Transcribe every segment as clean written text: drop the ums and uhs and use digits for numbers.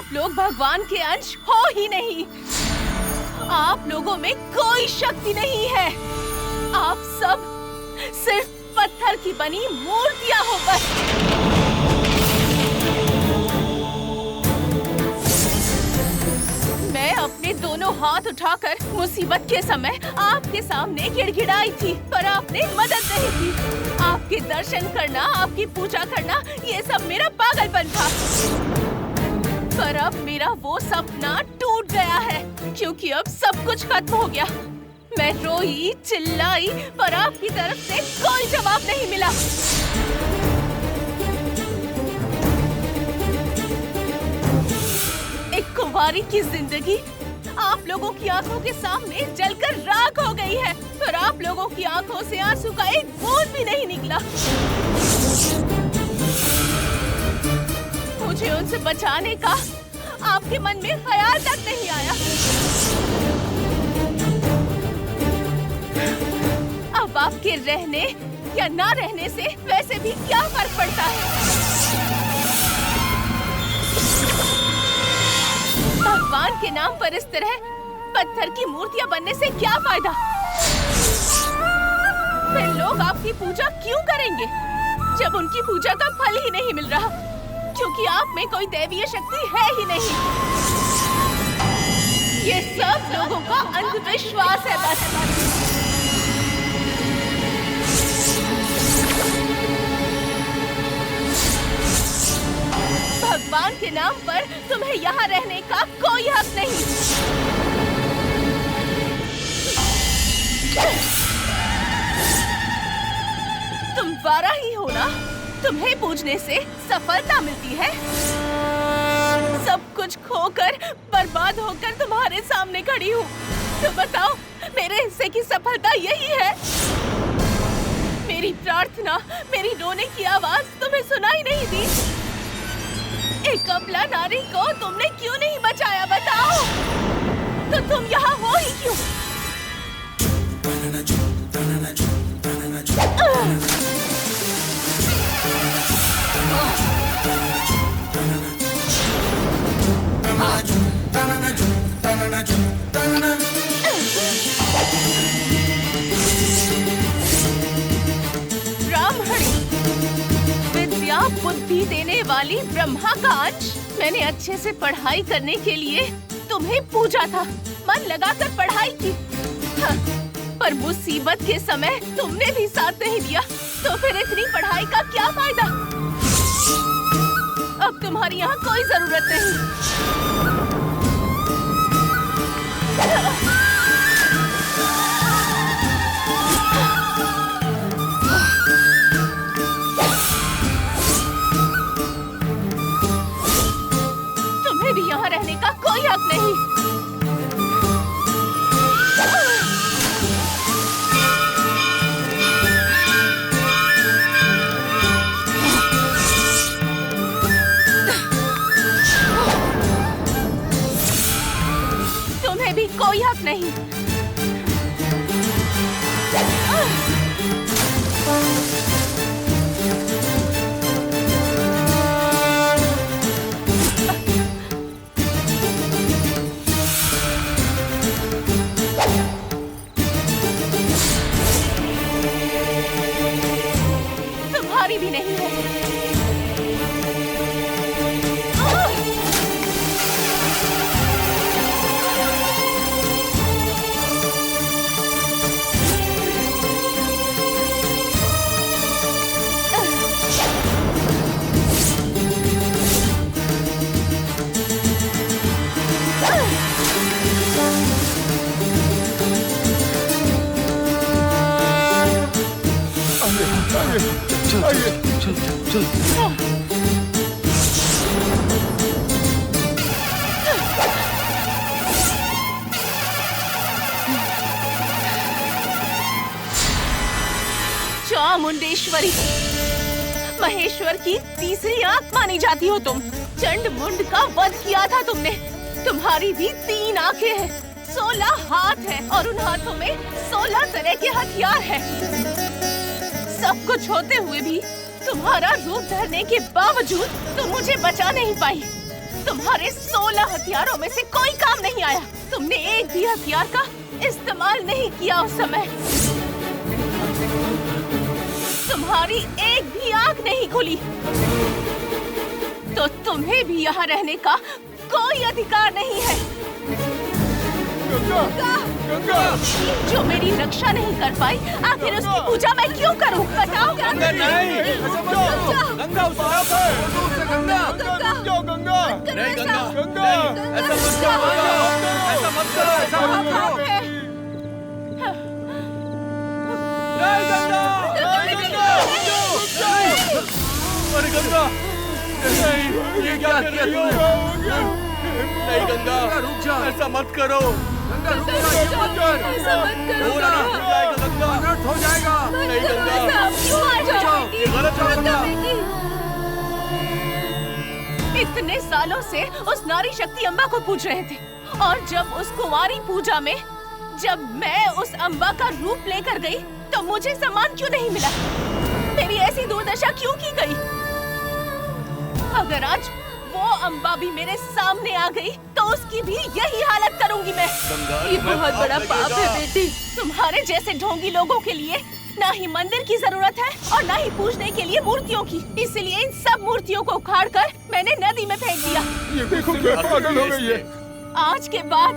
आप लोग भगवान के अंश हो ही नहीं। आप लोगों में कोई शक्ति नहीं है। आप सब सिर्फ पत्थर की बनी मूर्तियां हो बस। मैं अपने दोनों हाथ उठाकर मुसीबत के समय आपके सामने गिड़गिड़ाई थी, पर आपने मदद नहीं की। आपके दर्शन करना, आपकी पूजा करना, ये सब मेरा पागलपन था। पर अब मेरा वो सपना टूट गया है, क्योंकि अब सब कुछ खत्म हो गया। मैं रोई, चिल्लाई, पर आपकी तरफ से कोई जवाब नहीं मिला। एक कुंवारी की जिंदगी आप लोगों की आंखों के सामने जलकर राख हो गई है, पर आप लोगों की आंखों से आंसू का एक बूंद भी नहीं निकला। मुझे उनसे बचाने का आपके मन में ख्याल तक नहीं आया। अब आपके रहने या ना रहने से वैसे भी क्या फर्क पड़ता है? भगवान के नाम पर इस तरह पत्थर की मूर्तियां बनने से क्या फायदा? फिर लोग आपकी पूजा क्यों करेंगे जब उनकी पूजा का फल ही नहीं मिल रहा? क्योंकि आप में कोई दैवीय शक्ति है ही नहीं। ये सब लोगों का अंधविश्वास है बस। भगवान के नाम पर तुम्हें यहाँ रहने का कोई हक नहीं। तुम वाराही हो ना? तुम्हें पूजने से सफलता मिलती है। सब कुछ खोकर बर्बाद होकर तुम्हारे सामने खड़ी हूँ, तो बताओ मेरे हिस्से की सफलता यही है? मेरी प्रार्थना, मेरी रोने की आवाज तुम्हें सुनाई नहीं दी? एक अबला नारी को तुमने क्यों नहीं बचाया बताओ? तो तुम यहाँ हो ही क्यों? विद्या बुद्धि देने वाली ब्रह्मा का अंश। मैंने अच्छे से पढ़ाई करने के लिए तुम्हें पूछा था, मन लगाकर पढ़ाई की। हाँ, पर मुसीबत के समय तुमने भी साथ नहीं दिया, तो फिर इतनी पढ़ाई का क्या फायदा? अब तुम्हारी यहाँ कोई जरूरत नहीं। तुम्हें भी यहाँ रहने का कोई हक नहीं। तुम्हें भी कोई हक नहीं। तुम्हारी भी नहीं है। चल चल चल। चामुंडेश्वरी, महेश्वर की तीसरी आंख मानी जाती हो तुम। चंड मुंड का वध किया था तुमने। तुम्हारी भी 3 आंखें हैं, 16 हाथ हैं और उन हाथों में 16 तरह के हथियार हैं। सब कुछ होते हुए भी, तुम्हारा रूप धरने के बावजूद तुम मुझे बचा नहीं पाई। तुम्हारे 16 हथियारों में से कोई काम नहीं आया। तुमने एक भी हथियार का इस्तेमाल नहीं किया उस समय। तुम्हारी एक भी आंख नहीं खुली, तो तुम्हें भी यहाँ रहने का कोई अधिकार नहीं है। गंगा! जो मेरी रक्षा नहीं कर पाई, आखिर उसकी पूजा मैं क्यों करूं? बताओ। गंगा नहीं! गंगा उससे गंगा! गंगा! नहीं गंगा! ऐसा मत करो! ऐसा मत करो! ऐसा मत करो! नहीं गंगा! नहीं गंगा! अरे गंगा! नहीं, ये क्या कर रही हो? नहीं गंगा! रुक जा! ऐसा मत करो! गंगा रुक जा! ये मत कर! ऐसा मत करो। हो जाएगा गंगा! अनर्थ हो जाएगा! नहीं गंगा! क्यों आ जाओ? ये गलत है गंगा! इतने सालों से उस नारी शक्ति अम्बा को पूज रहे थे, और जब उस कुंवारी पूजा में जब मैं उस अम्बा का रूप लेकर गई, तो मुझे सम्मान क्यों नहीं मिला? मेरी ऐसी दुर्दशा क्यों की गई? अगर आज वो अम्बा भी मेरे सामने आ गई, तो उसकी भी यही हालत करूंगी मैं। ये बहुत बड़ा पाप है बेटी। तुम्हारे जैसे ढोंगी लोगों के लिए ना ही मंदिर की जरूरत है और ना ही पूजने के लिए मूर्तियों की। इसलिए इन सब मूर्तियों को उखाड़कर मैंने नदी में फेंक दिया। ये देखो क्या पागल हो गई है। आज के बाद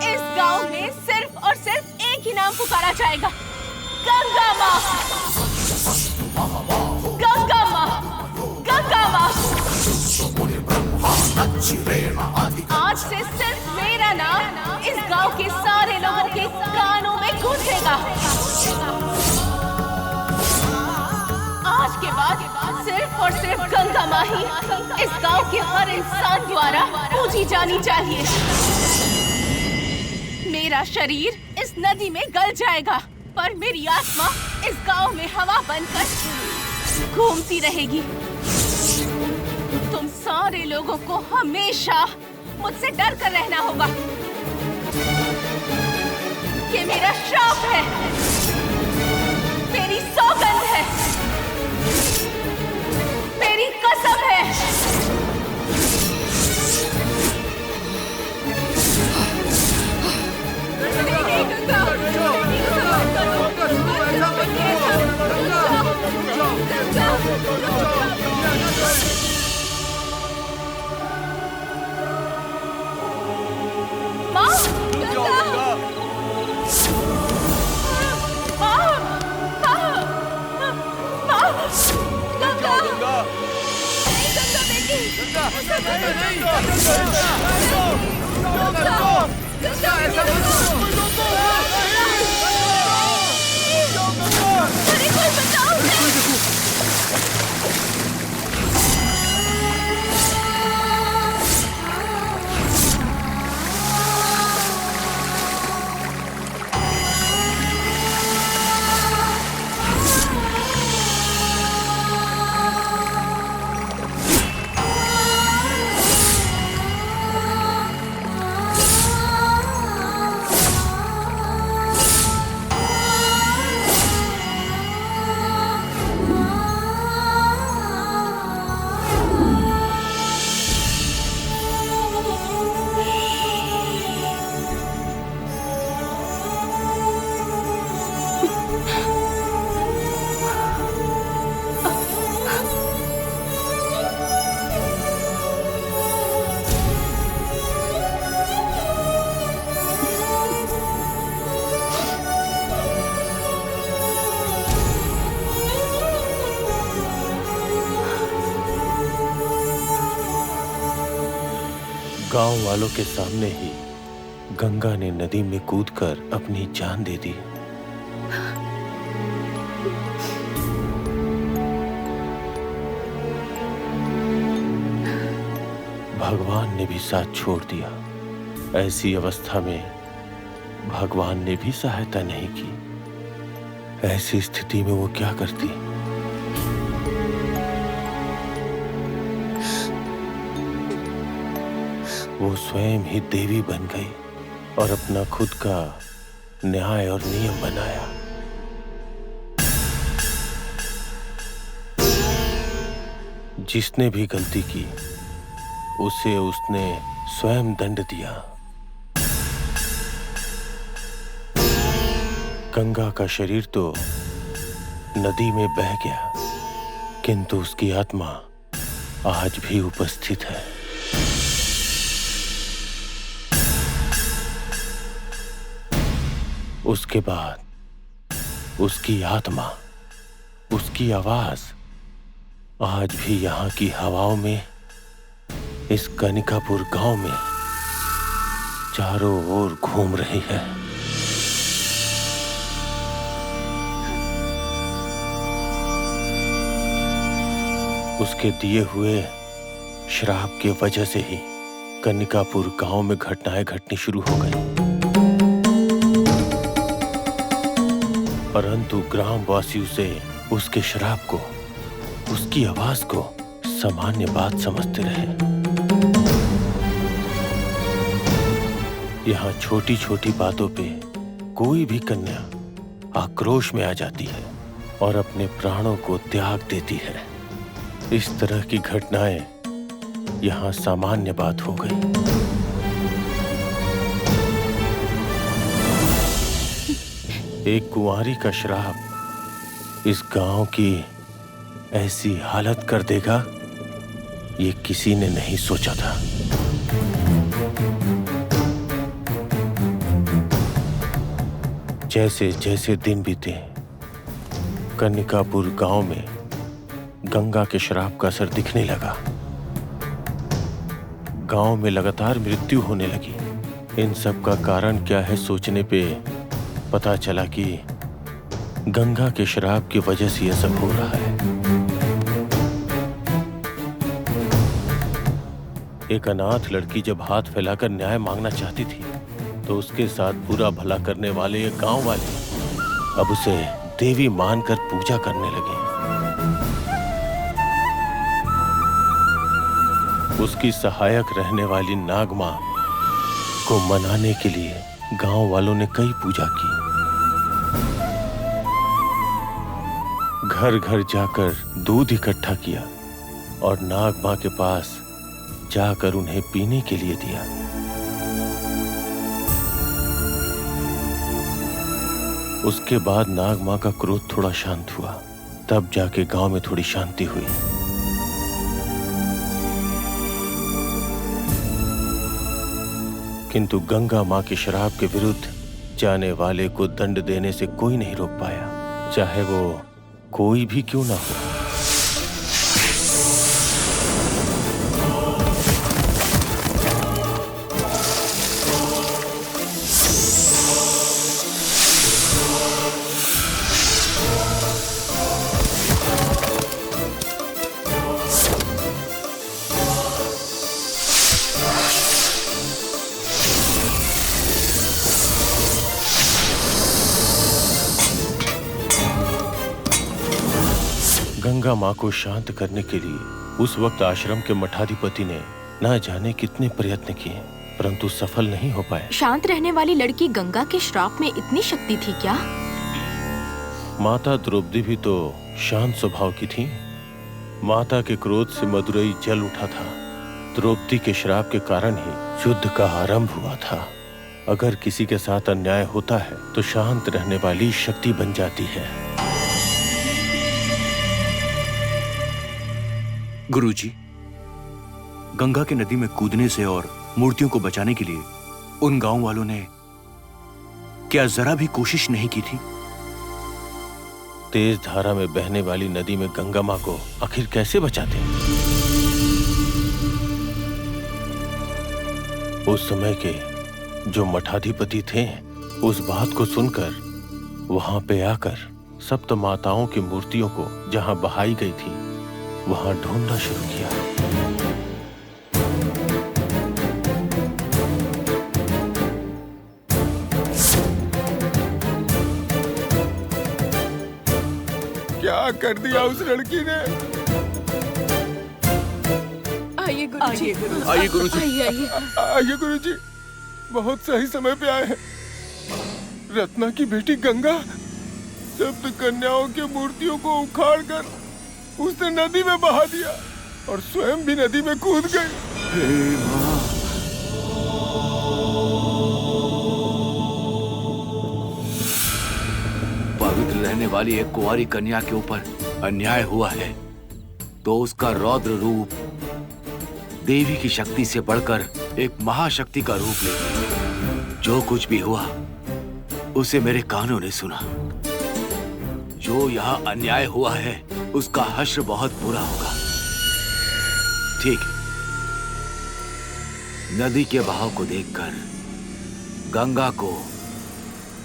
इस गांव में सिर्फ और सिर्फ एक ही नाम पुकारा जाएगा, गंगा माँ। गंगा माँ, गंगा माँ। आज से सिर्फ मेरा नाम इस गांव के सारे लोगों के कानों में गूंजेगा। आज के बाद सिर्फ और सिर्फ गंगा माँ ही इस गांव के हर इंसान द्वारा पूजी जानी चाहिए। मेरा शरीर इस नदी में गल जाएगा, पर मेरी आत्मा इस गांव में हवा बनकर घूमती रहेगी। तुम सारे लोगों को हमेशा मुझसे डर कर रहना होगा। ये मेरा श्राप है, मेरी सौगंध है, मेरी कसम है। गांव वालों के सामने ही गंगा ने नदी में कूदकर अपनी जान दे दी। भगवान ने भी साथ छोड़ दिया। ऐसी अवस्था में भगवान ने भी सहायता नहीं की। ऐसी स्थिति में वो क्या करती? वो स्वयं ही देवी बन गई और अपना खुद का न्याय और नियम बनाया। जिसने भी गलती की उसे उसने स्वयं दंड दिया। गंगा का शरीर तो नदी में बह गया, किंतु उसकी आत्मा आज भी उपस्थित है। उसके बाद उसकी आत्मा, उसकी आवाज आज भी यहां की हवाओं में, इस कनिकापुर गांव में चारों ओर घूम रही है। उसके दिए हुए श्राप के वजह से ही कनिकापुर गांव में घटनाएं घटनी शुरू हो गई। परंतु ग्रामवासी उसे, उसके श्राप को, उसकी आवाज को सामान्य बात समझते रहे। यहाँ छोटी छोटी बातों पे कोई भी कन्या आक्रोश में आ जाती है और अपने प्राणों को त्याग देती है। इस तरह की घटनाएं यहाँ सामान्य बात हो गई। एक कुंवारी का श्राप इस गांव की ऐसी हालत कर देगा, ये किसी ने नहीं सोचा था। जैसे जैसे दिन बीते, कनिकापुर गांव में गंगा के श्राप का असर दिखने लगा। गांव में लगातार मृत्यु होने लगी। इन सब का कारण क्या है सोचने पे पता चला कि गंगा के श्राप की वजह से यह सब हो रहा है। एक अनाथ लड़की जब हाथ फैलाकर न्याय मांगना चाहती थी, तो उसके साथ बुरा भला करने वाले ये गांव वाले अब उसे देवी मानकर पूजा करने लगे। उसकी सहायक रहने वाली नाग मां को मनाने के लिए गांव वालों ने कई पूजा की। घर घर जाकर दूध इकट्ठा किया और नाग मां के पास जाकर उन्हें पीने के लिए दिया। उसके बाद नाग मां का क्रोध थोड़ा शांत हुआ, तब जाके गांव में थोड़ी शांति हुई। किंतु गंगा मां के श्राप के विरुद्ध जाने वाले को दंड देने से कोई नहीं रोक पाया, चाहे वो कोई भी क्यों ना हो। गंगा मां को शांत करने के लिए उस वक्त आश्रम के मठाधिपति ने न जाने कितने प्रयत्न किए, परंतु सफल नहीं हो पाए। शांत रहने वाली लड़की गंगा के श्राप में इतनी शक्ति थी क्या? माता द्रौपदी भी तो शांत स्वभाव की थी। माता के क्रोध से मदुरई जल उठा था। द्रौपदी के श्राप के कारण ही युद्ध का आरंभ हुआ था। अगर किसी के साथ अन्याय होता है तो शांत रहने वाली शक्ति बन जाती है। गुरुजी, गंगा के नदी में कूदने से और मूर्तियों को बचाने के लिए उन गांव वालों ने क्या जरा भी कोशिश नहीं की थी? तेज धारा में बहने वाली नदी में गंगा मां को आखिर कैसे बचाते? उस समय के जो मठाधिपति थे, उस बात को सुनकर वहां पे आकर सप्त माताओं की मूर्तियों को जहां बहाई गई थी वहां ढूंढना शुरू किया। क्या कर दिया उस लड़की ने? आइए गुरुजी, आइए गुरुजी, आइए गुरुजी, बहुत सही समय पे आए हैं। रत्ना की बेटी गंगा सप्त कन्याओं की मूर्तियों को उखाड़ कर उसने नदी में बहा दिया और स्वयं भी नदी में कूद गई। पवित्र रहने वाली एक कुंवारी कन्या के ऊपर अन्याय हुआ है तो उसका रौद्र रूप देवी की शक्ति से बढ़कर एक महाशक्ति का रूप लेगी। जो कुछ भी हुआ उसे मेरे कानों ने सुना। जो यहाँ अन्याय हुआ है उसका हश्र बहुत बुरा होगा। ठीक है, नदी के बहाव को देखकर गंगा को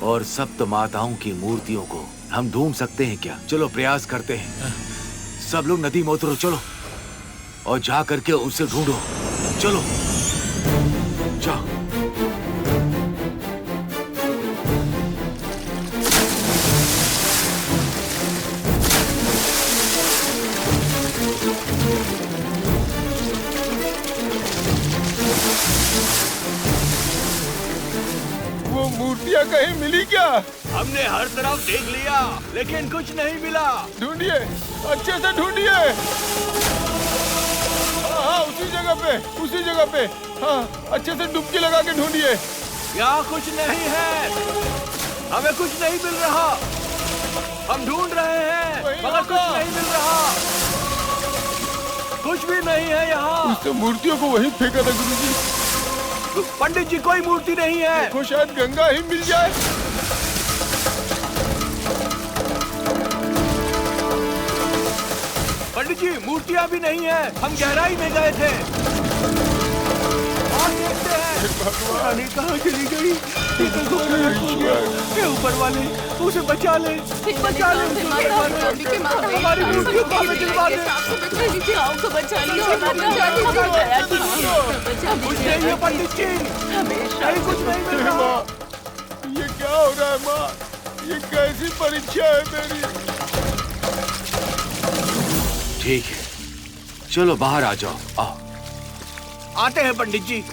और सप्त माताओं की मूर्तियों को हम ढूंढ सकते हैं क्या? चलो प्रयास करते हैं। सब लोग नदी में उतरो, चलो और जा करके उसे ढूंढो। चलो जाओ। वो मूर्तियाँ कहीं मिली क्या? हमने हर तरफ देख लिया लेकिन कुछ नहीं मिला। ढूंढिए, अच्छे से ढूंढिए। हाँ, उसी जगह पे। हाँ, अच्छे से डुबकी लगा के ढूंढिए। यहाँ कुछ नहीं है, हमें कुछ नहीं मिल रहा। हम ढूंढ रहे हैं मगर कुछ नहीं मिल रहा। कुछ भी नहीं है यहाँ। उसने मूर्तियों को वहीं फेंका था गुरुजी। पंडित जी, कोई मूर्ति नहीं है। देखो, शायद गंगा ही मिल जाए। पंडित जी, मूर्तियाँ भी नहीं है। हम गहराई में गए थे और देखते हैं रानी कहाँ चली गई। ये ऊपर वाले उसे बचा ले, बचा ले। हमारी मूर्तियों को हमें दिलवा दे। कुछ नहीं है पंडित जी, कहीं कुछ नहीं मिल रहा। ये क्या हो रहा है माँ? ये कैसी परीक्षा है मेरी? ठीक है, चलो बाहर आ जाओ। आओ। आते हैं पंडित जी।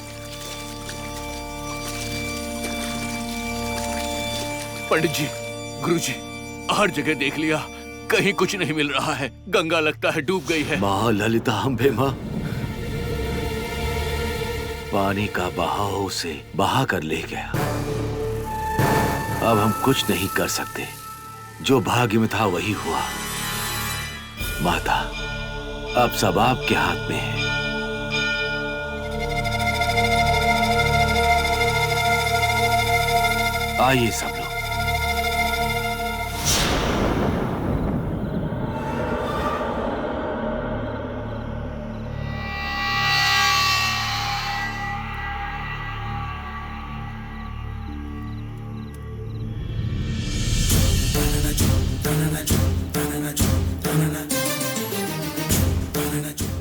पंडित जी, गुरुजी, हर जगह देख लिया, कहीं कुछ नहीं मिल रहा है। गंगा लगता है डूब गई है। माँ ललिता अम्बे माँ, पानी का बहाव उसे बहा कर ले गया। अब हम कुछ नहीं कर सकते। जो भाग्य में था वही हुआ। माता, अब सब आपके हाथ में है। आइए सब लोग।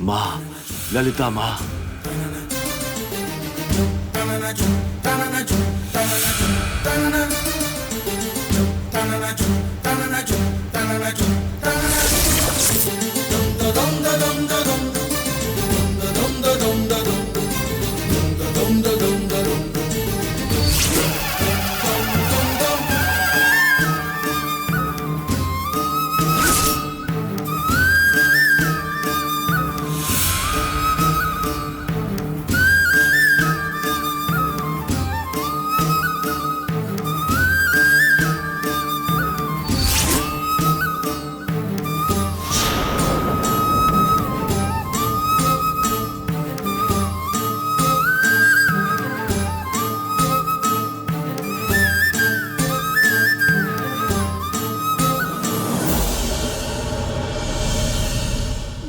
माँ, ललिता माँ,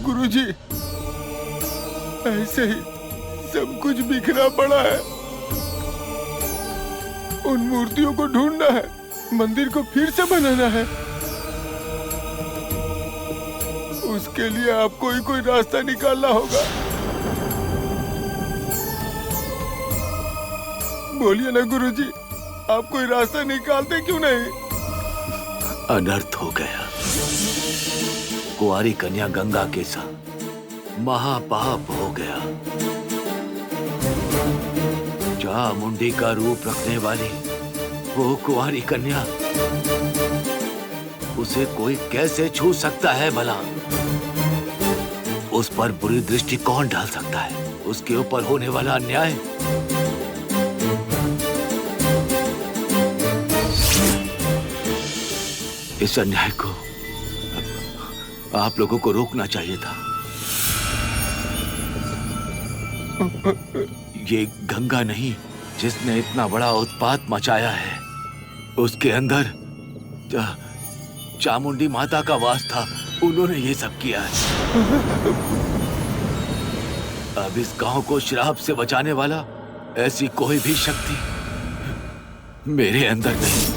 गुरुजी, ऐसे ही सब कुछ बिखरा पड़ा है। उन मूर्तियों को ढूंढना है, मंदिर को फिर से बनाना है। उसके लिए आपको ही कोई रास्ता निकालना होगा। बोलिए ना गुरुजी, आप कोई रास्ता निकालते क्यों नहीं? अनर्थ हो गया। कुंवारी कन्या गंगा के साथ महापाप हो गया। चामुंडी का रूप रखने वाली वो कुंवारी कन्या, उसे कोई कैसे छू सकता है भला? उस पर बुरी दृष्टि कौन डाल सकता है? उसके ऊपर होने वाला अन्याय इस अन्याय को आप लोगों को रोकना चाहिए था। ये गंगा नहीं जिसने इतना बड़ा उत्पात मचाया है, उसके अंदर चामुंडी माता का वास था। उन्होंने ये सब किया है। अब इस गांव को श्राप से बचाने वाला ऐसी कोई भी शक्ति मेरे अंदर नहीं।